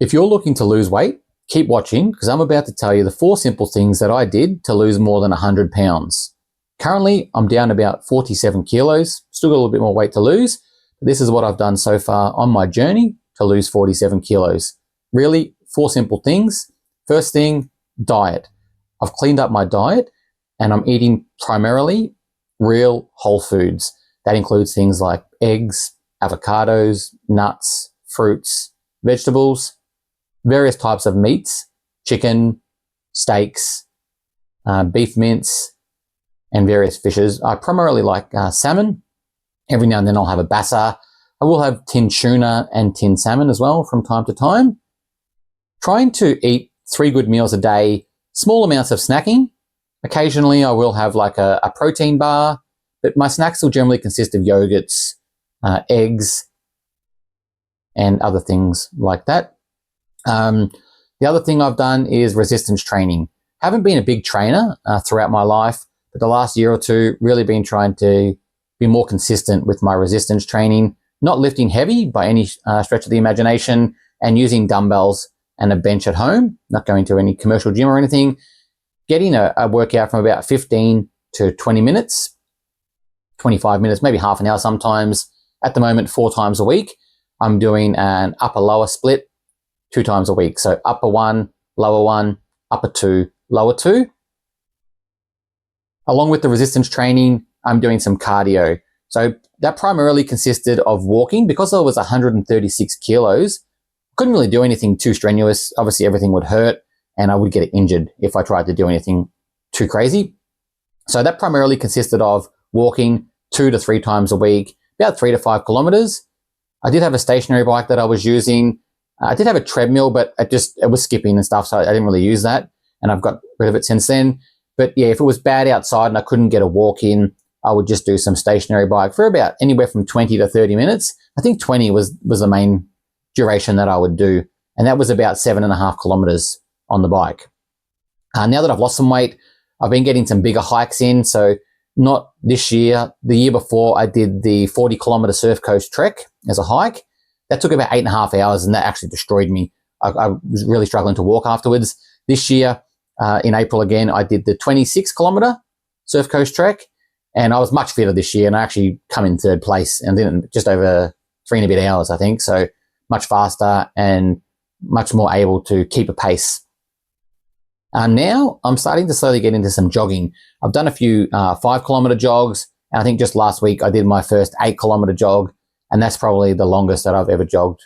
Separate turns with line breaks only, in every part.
If you're looking to lose weight, keep watching because I'm about to tell you the 4 simple things that I did to lose more than 100 pounds. Currently, I'm down about 47 kilos, still got a little bit more weight to lose. But this is what I've done so far on my journey to lose 47 kilos. Really, 4 simple things. First thing, diet. I've cleaned up my diet and I'm eating primarily real whole foods. That includes things like eggs, avocados, nuts, fruits, vegetables, various types of meats, chicken, steaks, beef mince, and various fishes. I primarily like salmon. Every now and then I'll have a bassa. I will have tinned tuna and tinned salmon as well from time to time. Trying to eat 3 good meals a day, small amounts of snacking. Occasionally I will have like a protein bar, but my snacks will generally consist of yogurts, eggs, and other things like that. The other thing I've done is resistance training. Haven't been a big trainer throughout my life, but the last year or two really been trying to be more consistent with my resistance training, not lifting heavy by any stretch of the imagination, and using dumbbells and a bench at home, not going to any commercial gym or anything, getting a workout from about 15 to 20 minutes, 25 minutes, maybe half an hour sometimes. At the moment, 4 times a week. I'm doing an upper-lower split 2 times a week. So upper 1, lower 1, upper 2, lower 2. Along with the resistance training, I'm doing some cardio. So that primarily consisted of walking. Because I was 136 kilos, couldn't really do anything too strenuous. Obviously, everything would hurt and I would get injured if I tried to do anything too crazy. So that primarily consisted of walking 2 to 3 times a week, about 3 to 5 kilometers. I did have a stationary bike that I was using. I did have a treadmill, but it was skipping and stuff, so I didn't really use that, and I've got rid of it since then. But yeah, if it was bad outside and I couldn't get a walk in, I would just do some stationary bike for about anywhere from 20 to 30 minutes. I think 20 was the main duration that I would do, and that was about 7.5 kilometers on the bike. Now that I've lost some weight, I've been getting some bigger hikes in, so not this year. The year before, I did the 40-kilometer Surf Coast Trek as a hike. That took about 8.5 hours, and that actually destroyed me. I was really struggling to walk afterwards. This year, in April again, I did the 26-kilometer Surf Coast Trek, and I was much fitter this year, and I actually come in 3rd place and did it just over 3 and a bit hours, I think. So much faster and much more able to keep a pace. Now I'm starting to slowly get into some jogging. I've done a few 5-kilometer jogs, and I think just last week I did my first 8-kilometer jog, and that's probably the longest that I've ever jogged,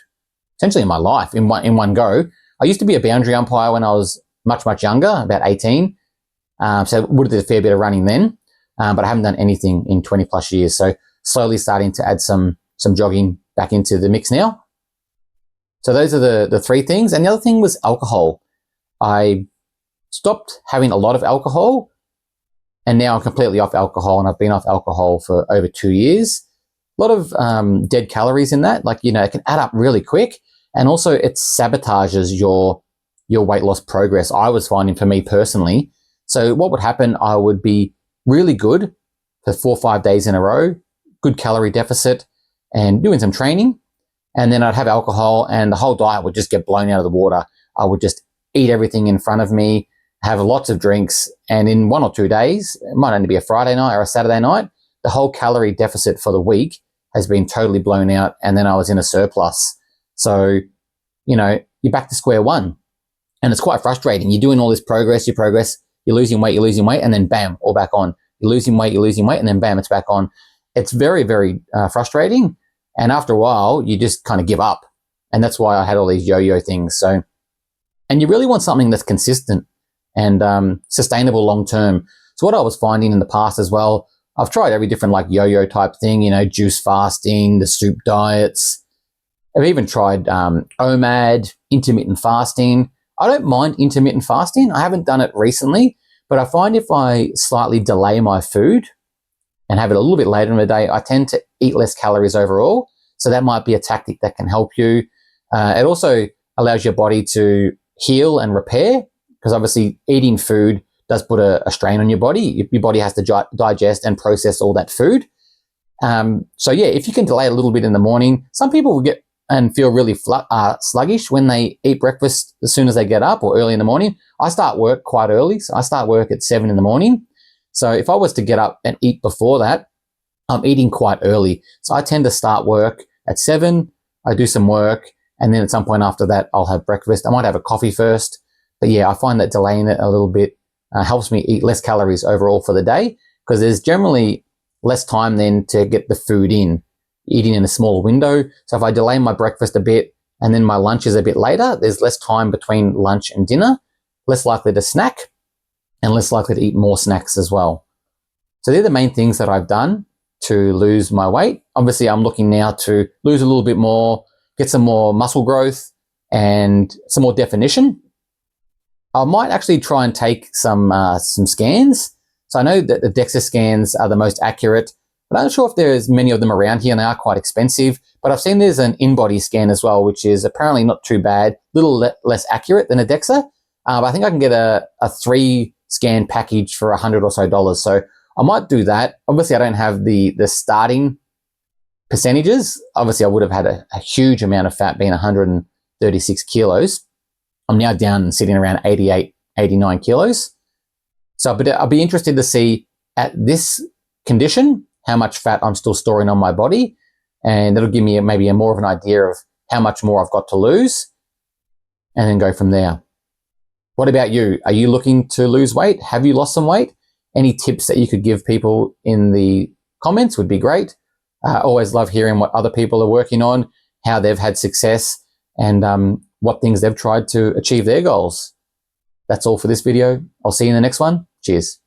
essentially in my life, in one go. I used to be a boundary umpire when I was much, much younger, about 18, so would have did a fair bit of running then, but I haven't done anything in 20 plus years, so slowly starting to add some jogging back into the mix now. So those are the 3 things, and the other thing was alcohol. I stopped having a lot of alcohol, and now I'm completely off alcohol, and I've been off alcohol for over 2 years. A lot of dead calories in that, like, it can add up really quick, and also it sabotages your weight loss progress, I was finding, for me personally. So what would happen, I would be really good for 4 or 5 days in a row, good calorie deficit, and doing some training, and then I'd have alcohol, and the whole diet would just get blown out of the water. I would just eat everything in front of me, have lots of drinks, and in 1 or 2 days, it might only be a Friday night or a Saturday night, the whole calorie deficit for the week has been totally blown out, and then I was in a surplus. So, you're back to square one, and it's quite frustrating. You're doing all this progress, you're losing weight, and then bam, all back on. You're losing weight, and then bam, it's back on. It's very, very frustrating, and after a while, you just kind of give up, and that's why I had all these yo-yo things. So, and you really want something that's consistent and sustainable long-term. So what I was finding in the past as well, I've tried every different like yo-yo type thing, juice fasting, the soup diets. I've even tried OMAD, intermittent fasting. I don't mind intermittent fasting. I haven't done it recently, but I find if I slightly delay my food and have it a little bit later in the day, I tend to eat less calories overall. So that might be a tactic that can help you. It also allows your body to heal and repair, because obviously eating food does put a strain on your body. Your body has to digest and process all that food. So yeah, if you can delay a little bit in the morning, some people will get and feel really sluggish when they eat breakfast as soon as they get up or early in the morning. I start work quite early. So I start work at 7 in the morning. So if I was to get up and eat before that, I'm eating quite early. So I tend to start work at 7. I do some work. And then at some point after that, I'll have breakfast. I might have a coffee first. But yeah, I find that delaying it a little bit helps me eat less calories overall for the day, because there's generally less time then to get the food in, eating in a smaller window. So if I delay my breakfast a bit and then my lunch is a bit later, there's less time between lunch and dinner, less likely to snack and less likely to eat more snacks as well. So they're the main things that I've done to lose my weight. Obviously, I'm looking now to lose a little bit more, get some more muscle growth and some more definition. I might actually try and take some scans. So I know that the DEXA scans are the most accurate, but I'm not sure if there's many of them around here, and they are quite expensive. But I've seen there's an in-body scan as well, which is apparently not too bad, a little less accurate than a DEXA. But I think I can get a 3-scan package for $100 or so. So I might do that. Obviously, I don't have the starting percentages. Obviously, I would have had a huge amount of fat, being 136 kilos. I'm now down and sitting around 88, 89 kilos. So but I'll be interested to see at this condition how much fat I'm still storing on my body. And that'll give me maybe more of an idea of how much more I've got to lose, and then go from there. What about you? Are you looking to lose weight? Have you lost some weight? Any tips that you could give people in the comments would be great. I always love hearing what other people are working on, how they've had success, and what things they've tried to achieve their goals. That's all for this video. I'll see you in the next one. Cheers.